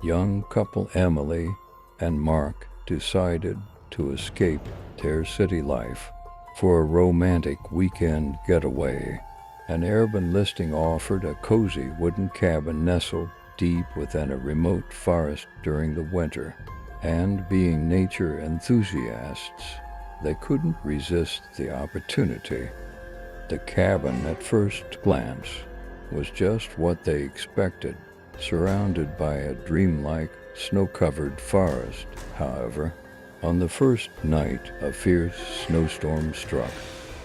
young couple Emily and Mark decided to escape their city life for a romantic weekend getaway. An Airbnb listing offered a cozy wooden cabin nestled deep within a remote forest during the winter, and being nature enthusiasts, they couldn't resist the opportunity. The cabin, at first glance, was just what they expected, surrounded by a dreamlike, snow-covered forest. However, on the first night, a fierce snowstorm struck,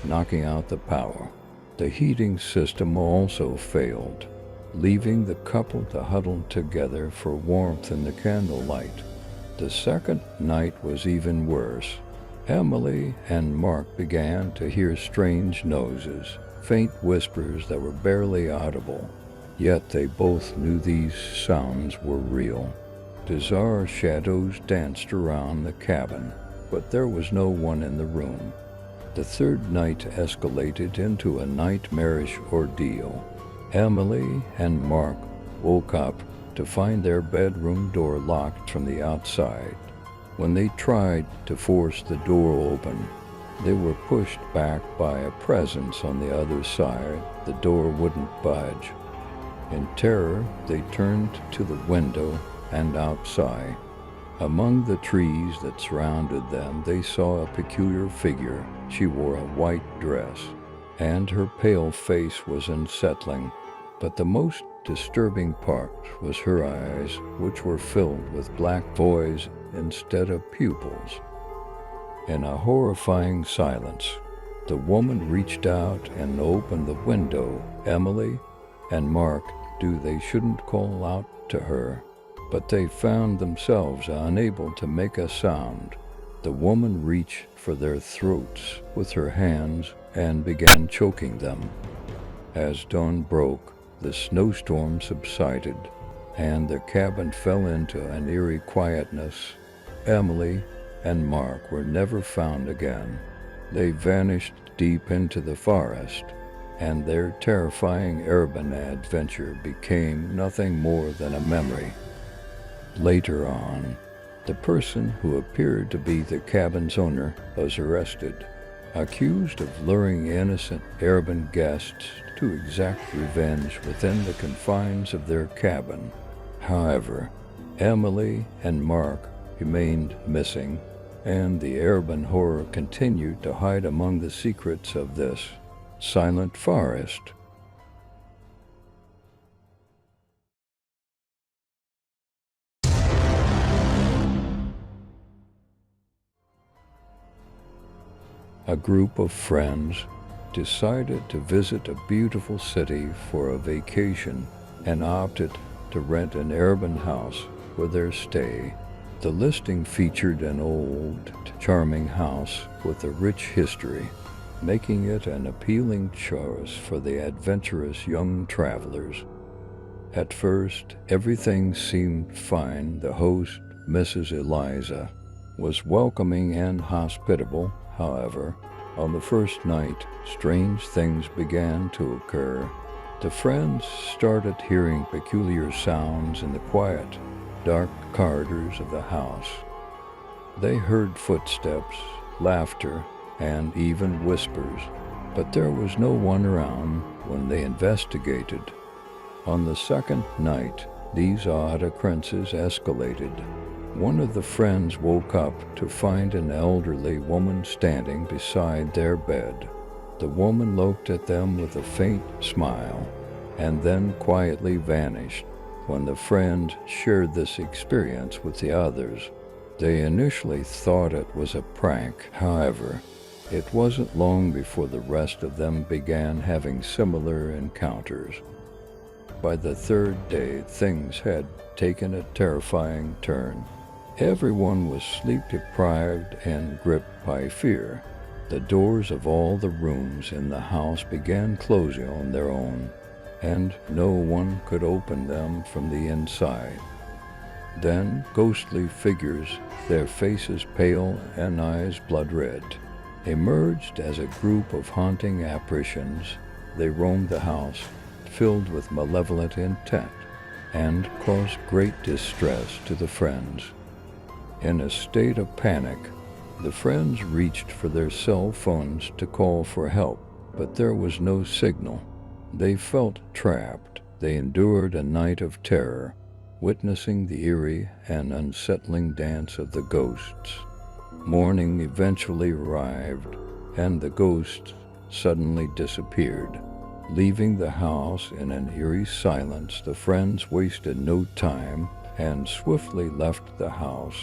knocking out the power. The heating system also failed, leaving the couple to huddle together for warmth in the candlelight. The second night was even worse. Emily and Mark began to hear strange noises, faint whispers that were barely audible, yet they both knew these sounds were real. Bizarre shadows danced around the cabin, but there was no one in the room. The third night escalated into a nightmarish ordeal. Emily and Mark woke up to find their bedroom door locked from the outside. When they tried to force the door open, they were pushed back by a presence on the other side. The door wouldn't budge. In terror, they turned to the window and outside. Among the trees that surrounded them, they saw a peculiar figure. She wore a white dress, and her pale face was unsettling. But the most disturbing part was her eyes, which were filled with black voids instead of pupils. In a horrifying silence, the woman reached out and opened the window. Emily and Mark knew they shouldn't call out to her, but they found themselves unable to make a sound. The woman reached for their throats with her hands and began choking them. As dawn broke, the snowstorm subsided, and the cabin fell into an eerie quietness. Emily and Mark were never found again. They vanished deep into the forest, and their terrifying urban adventure became nothing more than a memory. Later on, the person who appeared to be the cabin's owner was arrested, accused of luring innocent Airbnb guests to exact revenge within the confines of their cabin. However, Emily and Mark remained missing, and the Airbnb horror continued to hide among the secrets of this silent forest. A group of friends decided to visit a beautiful city for a vacation and opted to rent an Airbnb house for their stay. The listing featured an old, charming house with a rich history, making it an appealing choice for the adventurous young travelers. At first, everything seemed fine. The host, Mrs. Eliza, was welcoming and hospitable. However, on the first night, strange things began to occur. The friends started hearing peculiar sounds in the quiet, dark corridors of the house. They heard footsteps, laughter, and even whispers, but there was no one around when they investigated. On the second night, these odd occurrences escalated. One of the friends woke up to find an elderly woman standing beside their bed. The woman looked at them with a faint smile and then quietly vanished. When the friend shared this experience with the others, they initially thought it was a prank. However, it wasn't long before the rest of them began having similar encounters. By the third day, things had taken a terrifying turn. Everyone was sleep-deprived and gripped by fear. The doors of all the rooms in the house began closing on their own, and no one could open them from the inside. Then ghostly figures, their faces pale and eyes blood-red, emerged as a group of haunting apparitions. They roamed the house, filled with malevolent intent. and caused great distress to the friends. In a state of panic, the friends reached for their cell phones to call for help, but there was no signal. They felt trapped. They endured a night of terror, witnessing the eerie and unsettling dance of the ghosts. Morning eventually arrived, and the ghosts suddenly disappeared. Leaving the house in an eerie silence, the friends wasted no time and swiftly left the house.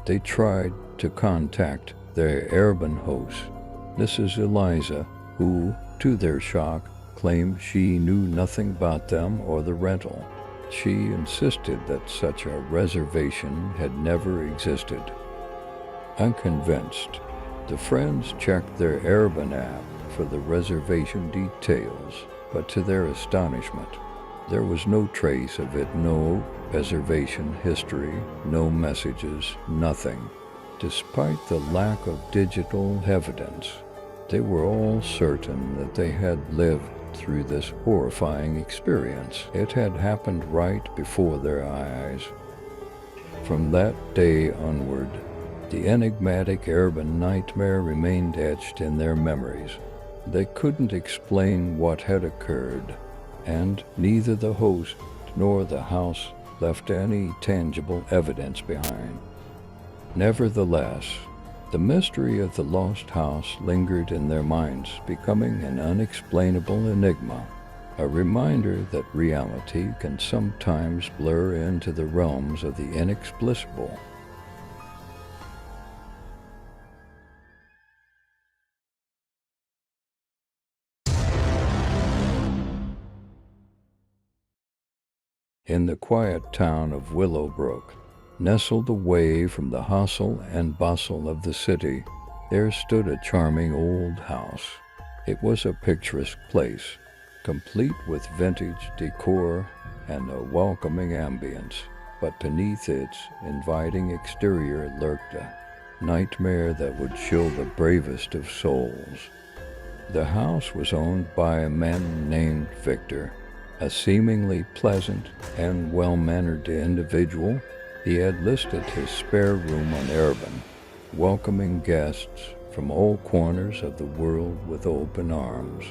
They tried to contact their Airbnb host, Mrs. Eliza, who, to their shock, claimed she knew nothing about them or the rental. She insisted that such a reservation had never existed. Unconvinced, the friends checked their Airbnb app for the reservation details, but to their astonishment, there was no trace of it, no reservation history, no messages, nothing. Despite the lack of digital evidence, they were all certain that they had lived through this horrifying experience. It had happened right before their eyes. From that day onward, the enigmatic urban nightmare remained etched in their memories. They couldn't explain what had occurred, and neither the host nor the house left any tangible evidence behind. Nevertheless, the mystery of the lost house lingered in their minds, becoming an unexplainable enigma, a reminder that reality can sometimes blur into the realms of the inexplicable. In the quiet town of Willowbrook, nestled away from the hustle and bustle of the city, there stood a charming old house. It was a picturesque place, complete with vintage decor and a welcoming ambience, but beneath its inviting exterior lurked a nightmare that would chill the bravest of souls. The house was owned by a man named Victor, a seemingly pleasant and well-mannered individual. He had listed his spare room on Airbnb, welcoming guests from all corners of the world with open arms.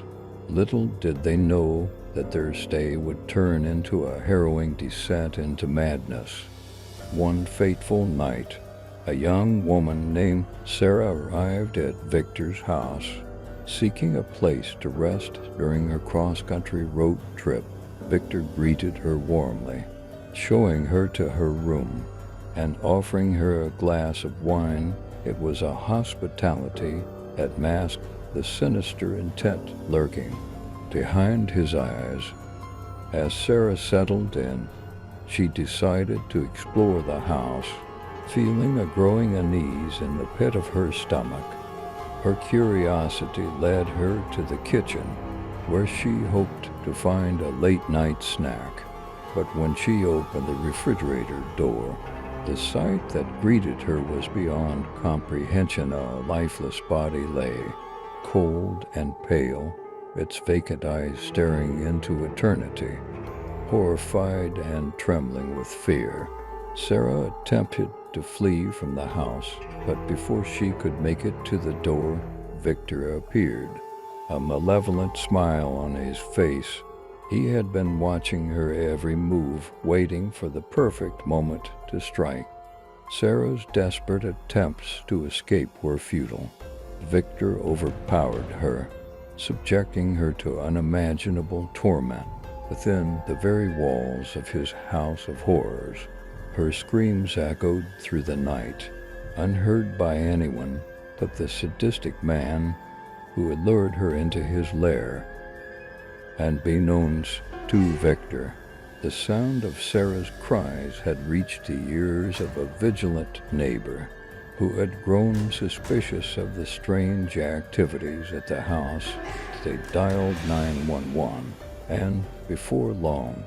Little did they know that their stay would turn into a harrowing descent into madness. One fateful night, a young woman named Sarah arrived at Victor's house, seeking a place to rest during her cross-country road trip. Victor greeted her warmly, showing her to her room and offering her a glass of wine. It was a hospitality that masked the sinister intent lurking behind his eyes. As Sarah settled in, she decided to explore the house, feeling a growing unease in the pit of her stomach. Her curiosity led her to the kitchen, where she hoped to find a late-night snack. But when she opened the refrigerator door, the sight that greeted her was beyond comprehension. A lifeless body lay, cold and pale, its vacant eyes staring into eternity. Horrified and trembling with fear, Sarah attempted to flee from the house, but before she could make it to the door, Victor appeared, a malevolent smile on his face. He had been watching her every move, waiting for the perfect moment to strike. Sarah's desperate attempts to escape were futile. Victor overpowered her, subjecting her to unimaginable torment within the very walls of his house of horrors. Her screams echoed through the night, unheard by anyone but the sadistic man who had lured her into his lair. And beknownst to Victor, the sound of Sarah's cries had reached the ears of a vigilant neighbor who had grown suspicious of the strange activities at the house. They dialed 911, and before long,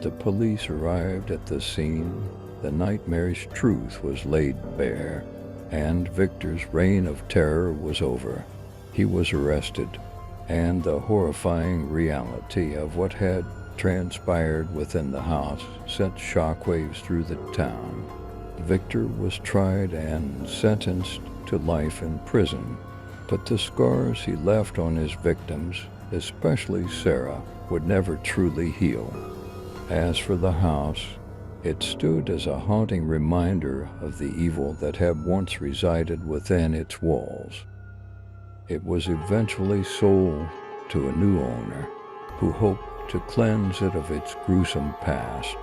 the police arrived at the scene. The nightmarish truth was laid bare, and Victor's reign of terror was over. He was arrested, and the horrifying reality of what had transpired within the house sent shockwaves through the town. Victor was tried and sentenced to life in prison, but the scars he left on his victims, especially Sarah, would never truly heal. As for the house, it stood as a haunting reminder of the evil that had once resided within its walls. It was eventually sold to a new owner who hoped to cleanse it of its gruesome past,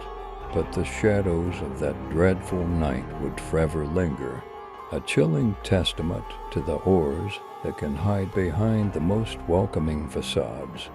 but the shadows of that dreadful night would forever linger, a chilling testament to the horrors that can hide behind the most welcoming facades.